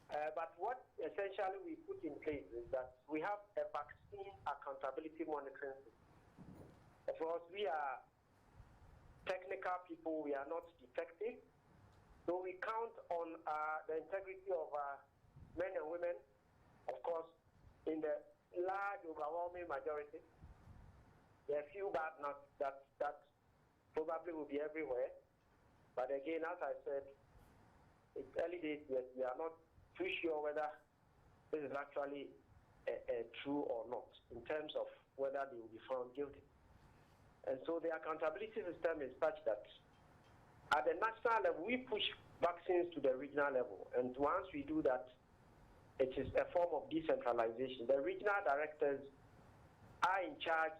But what essentially we put in place is that we have a vaccine accountability monitoring system. Of course, we are technical people, we are not detectives. So we count on the integrity of our men and women, of course, in the large, overwhelming majority. There are a few bad nuts that probably will be everywhere. But again, as I said, it's early days yet. We are not too sure whether this is actually true or not in terms of whether they will be found guilty. And so the accountability system is such that at the national level, we push vaccines to the regional level. And once we do that, it is a form of decentralization. The regional directors are in charge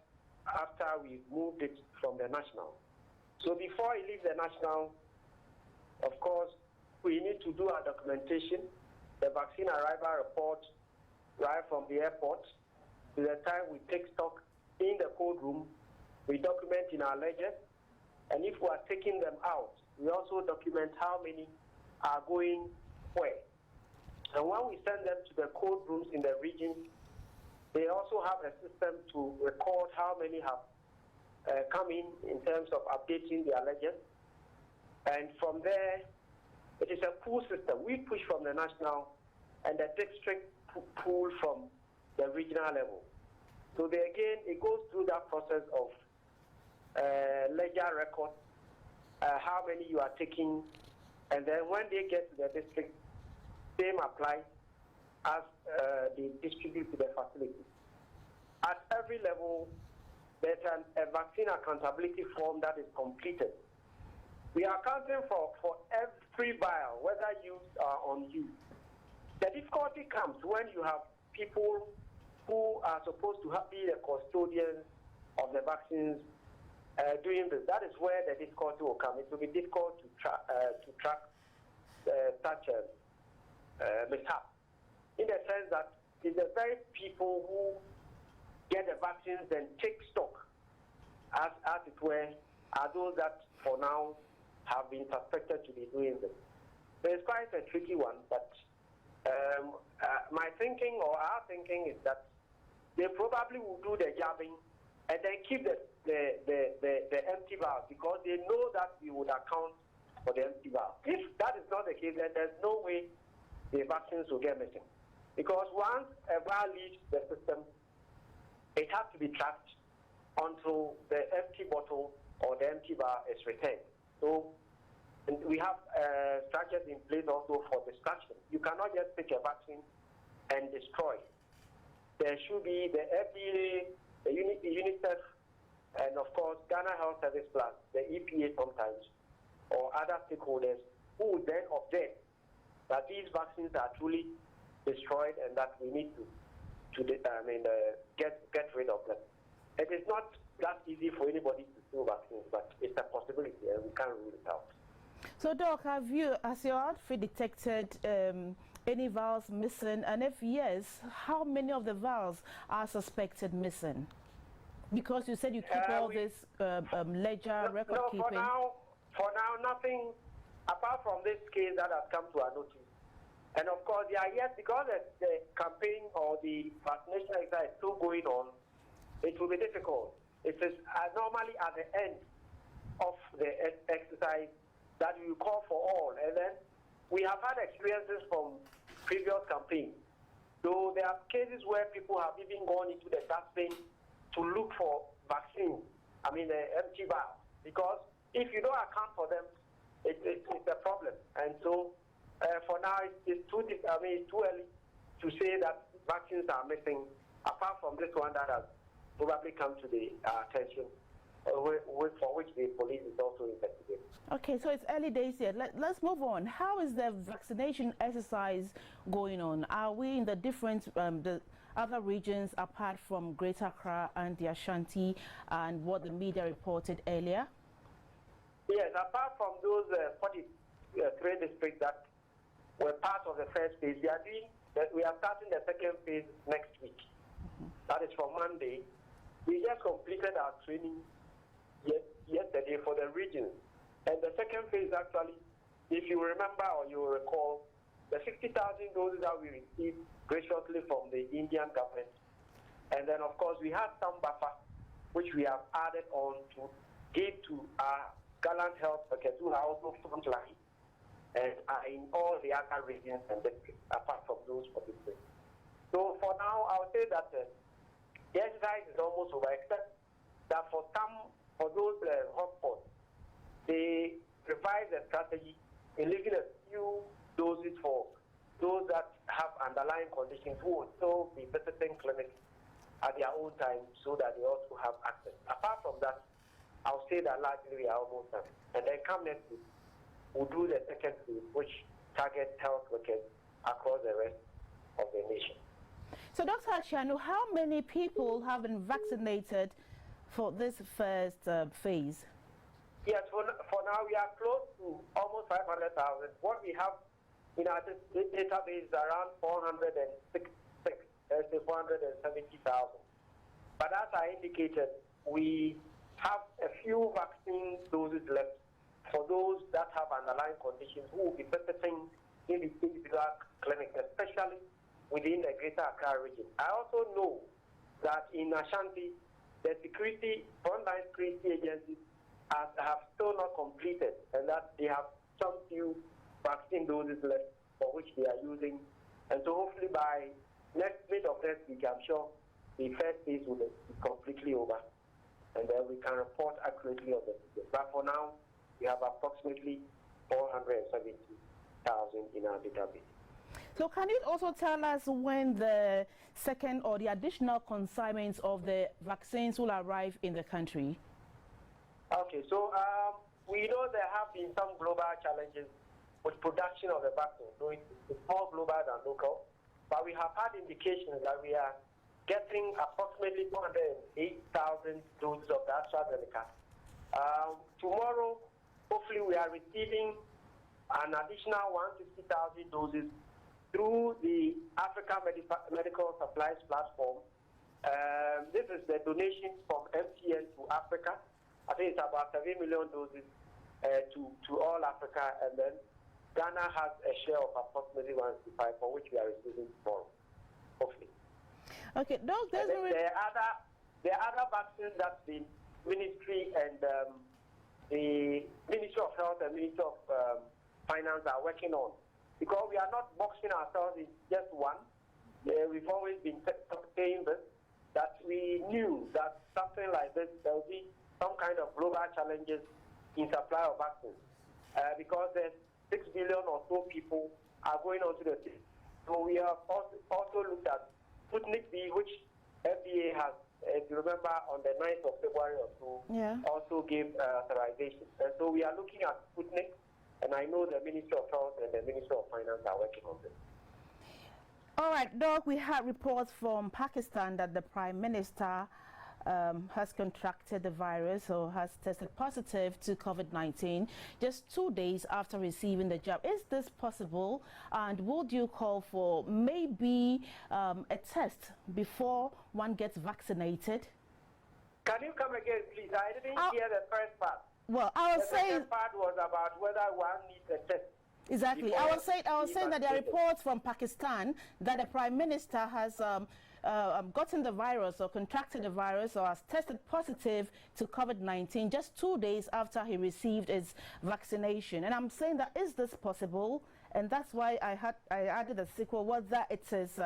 after we moved it from the national. So before it leaves the national, of course, we need to do our documentation, the vaccine arrival report right from the airport to the time we take stock in the cold room. We document in our ledger, and if we are taking them out, we also document how many are going where. And when we send them to the cold rooms in the region, they also have a system to record how many have come in terms of updating their ledger. And from there, it is a pool system. We push from the national, and the district pool from the regional level. So there again, it goes through that process of ledger record, how many you are taking, and then when they get to the district, same applies as they distribute to the facility. At every level, there's a vaccine accountability form that is completed. We are accounting for every vial, whether used or unused. The difficulty comes when you have people who are supposed to be the custodians of the vaccines doing this. That is where the difficulty will come. It will be difficult to track such a mishap, in the sense that it's the very people who get the vaccines and take stock, as it were, are those that for now have been suspected to be doing this. So it's quite a tricky one, but my thinking or our thinking is that they probably will do the jabbing and then keep the empty vials, because they know that we would account for the empty vials. If that is not the case, then there's no way the vaccines will get missing. Because once a vial leaves the system, it has to be tracked until the empty bottle or the empty vial is returned. So we have structures in place also for destruction. You cannot just take a vaccine and destroy. There should be the FDA, the UNICEF, and of course Ghana Health Service Plus, the EPA sometimes, or other stakeholders who would then object that these vaccines are truly destroyed and that we need to get rid of them. It is not that easy for anybody to do vaccines, but it's a possibility and we can't rule it out. So, Doc, has your outfit detected any vials missing? And if yes, how many of the vials are suspected missing? Because you said you keep all this ledger record keeping. For now, nothing apart from this case that has come to our notice. And of course, because the campaign or the vaccination exercise is still going on, it will be difficult. It is normally at the end of the exercise that we call for all. And then we have had experiences from previous campaigns. So there are cases where people have even gone into the dustbin to look for vaccines, empty vials. Because if you don't account for them, it's a problem. And so for now, it's too early to say that vaccines are missing, apart from this one that has probably come to the attention, for which the police is also investigating. Okay, so it's early days here. Let's move on. How is the vaccination exercise going on? Are we in the different the other regions apart from Greater Accra and the Ashanti and what the media reported earlier? Yes, apart from those 43 districts that were part of the first phase, we are starting the second phase next week. That is from Monday. We just completed our training yesterday for the region. And the second phase actually, if you remember or you recall, the 60,000 doses that we received graciously from the Indian government. And then, of course, we had some buffer, which we have added on to give to our gallant health workers who are also frontline and are in all the other regions and districts, apart from those participants. So for now, I would say that the exercise is almost over, except that for those hotspots, they revise the strategy in leaving a few doses for those that have underlying conditions who will still be visiting clinics at their own time so that they also have access. Apart from that, I'll say that largely we are almost done. And then come next week, we'll do the second phase, which targets health workers across the rest of the nation. So, Dr. Achiano, how many people have been vaccinated for this first phase? Yes, for now we are close to almost 500,000. What we have in our database is around 470,000. But as I indicated, we have a few vaccine doses left for those that have underlying conditions who will be visiting individual clinics, especially within the Greater Accra Region. I also know that in Ashanti, the frontline security agencies have still not completed, and that they have some few vaccine doses left for which they are using. And so hopefully by mid of next week, I'm sure the first phase will be completely over, and then we can report accurately on the figures. But for now, we have approximately 470,000 in our database. So can you also tell us when the second or the additional consignments of the vaccines will arrive in the country? Okay, so we know there have been some global challenges with production of the vaccine. So it's more global than local, but we have had indications that we are getting approximately 208,000 doses of the AstraZeneca. Tomorrow, hopefully we are receiving an additional 150,000 doses through the Africa Medical Supplies Platform. This is the donation from MTN to Africa. I think it's about 7 million doses to all Africa, and then Ghana has a share of approximately 165, for which we are receiving tomorrow, hopefully. Okay, Doc, there are other vaccines that the Ministry and the Ministry of Health and Ministry of Finance are working on, because we are not boxing ourselves in just one. We've always been saying this, that we knew that something like this, there will be some kind of global challenges in supply of vaccines, because there's 6 billion or so people are going onto the city. So we have also looked at Sputnik V, which FDA has, if you remember, on the 9th of February or so, also gave authorization. And so we are looking at Sputnik, and I know the Ministry of Health and the Ministry of Finance are working on this. All right, Doc, we had reports from Pakistan that the Prime Minister has contracted the virus or has tested positive to COVID-19 just 2 days after receiving the jab. Is this possible? And would you call for maybe a test before one gets vaccinated? Can you come again, please? I didn't hear the first part. Well, I was saying the second part was about whether one needs a test. Exactly. I was saying that there are reports from Pakistan that the Prime Minister has gotten the virus or contracted the virus or has tested positive to COVID-19 just 2 days after he received his vaccination. And I'm saying that, is this possible? And that's why I added a sequel, whether it is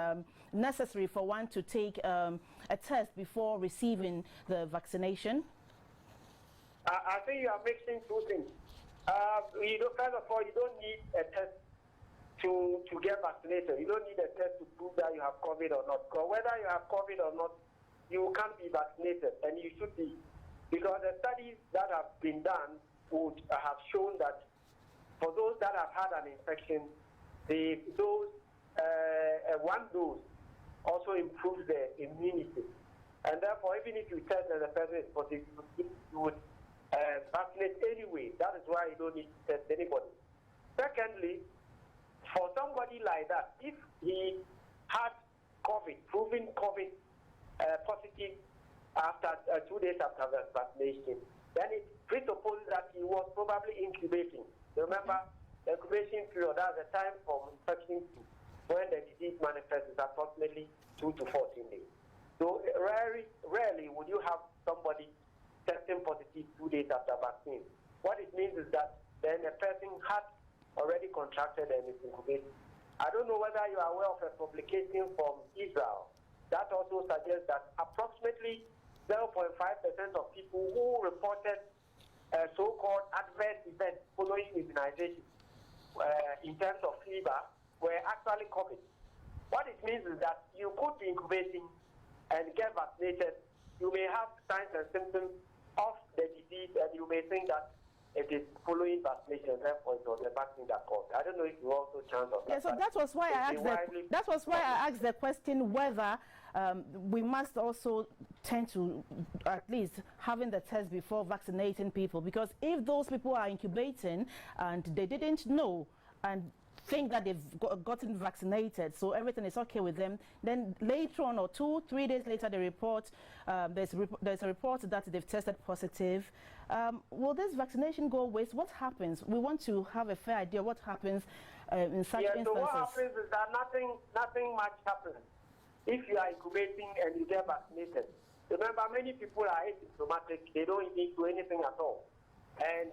necessary for one to take a test before receiving the vaccination. I think you are mixing two things. First of all, you don't need a test to get vaccinated. You don't need a test to prove that you have COVID or not. Because whether you have COVID or not, you can't be vaccinated, and you should be. Because the studies that have been done would have shown that for those that have had an infection, one dose also improves their immunity. And therefore, even if you test that the person is positive, you would vaccinate anyway. That is why you don't need to test anybody. Secondly, for somebody like that, if he had COVID, proven COVID positive after 2 days after the vaccination, then it presupposes that he was probably incubating. Remember, the incubation period, that's the time from infection 2 to 14 days. So rarely would you have somebody testing positive 2 days after vaccine. What it means is that then a person had already contracted and is incubated. I don't know whether you are aware of a publication from Israel that also suggests that approximately 0.5% of people who reported so-called adverse events following immunization in terms of fever were actually COVID. What it means is that you could be incubating and get vaccinated. You may have signs and symptoms of the disease, and you may think that it is following vaccination, therefore it was the vaccine that caused. I don't know if you also chance of that. Yeah, so that was why I asked the question whether we must also tend to at least having the test before vaccinating people, because if those people are incubating and they didn't know and think that they've gotten vaccinated, so everything is okay with them, then later on or 2-3 days later they report there's a report that they've tested positive. Will this vaccination go waste? What happens? We want to have a fair idea what happens in such instances. So what happens is that nothing much happens if you are incubating and you get vaccinated. Remember, many people are asymptomatic; they don't even do anything at all. And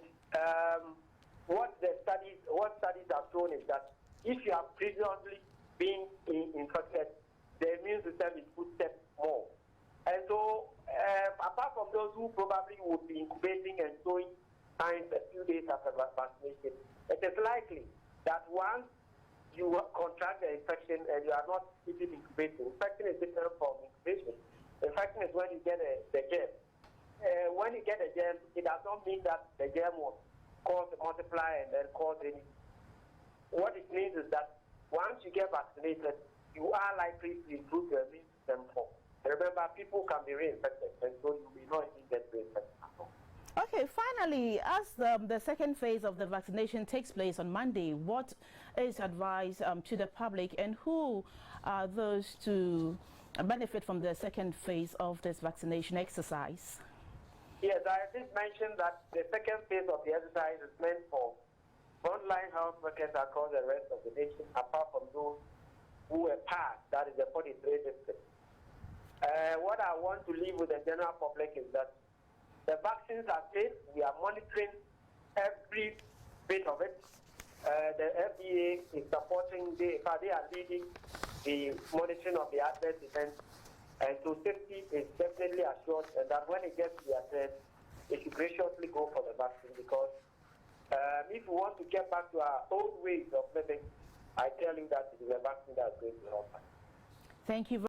what studies have shown is that if you have previously been infected, the immune system is boosted more. And so, apart from those who probably would be incubating and showing signs a few days after vaccination, it is likely that once you contract the infection and you are not even incubating, infection is different from incubation. Infection is when you get the germ. When you get a germ, it does not mean that the germ will cause a multiply and then cause any. What it means is that once you get vaccinated, you are likely to improve your immune system more. Remember, people can be reinfected, and so you may not even get reinfected at all. Okay, finally, as the second phase of the vaccination takes place on Monday, what is advised to the public, and who are those to benefit from the second phase of this vaccination exercise? Yes, I did mention that the second phase of the exercise is meant for frontline health workers across the rest of the nation, apart from those who were passed, that is the 43 districts. What I want to leave with the general public is that the vaccines are safe. We are monitoring every bit of it. The FDA is supporting, they are leading the monitoring of the adverse events. And so safety is definitely assured, and that when it gets to the turn, it should graciously go for the vaccine, because if we want to get back to our old ways of living, I tell you that it is a vaccine that is going to help us. Thank you.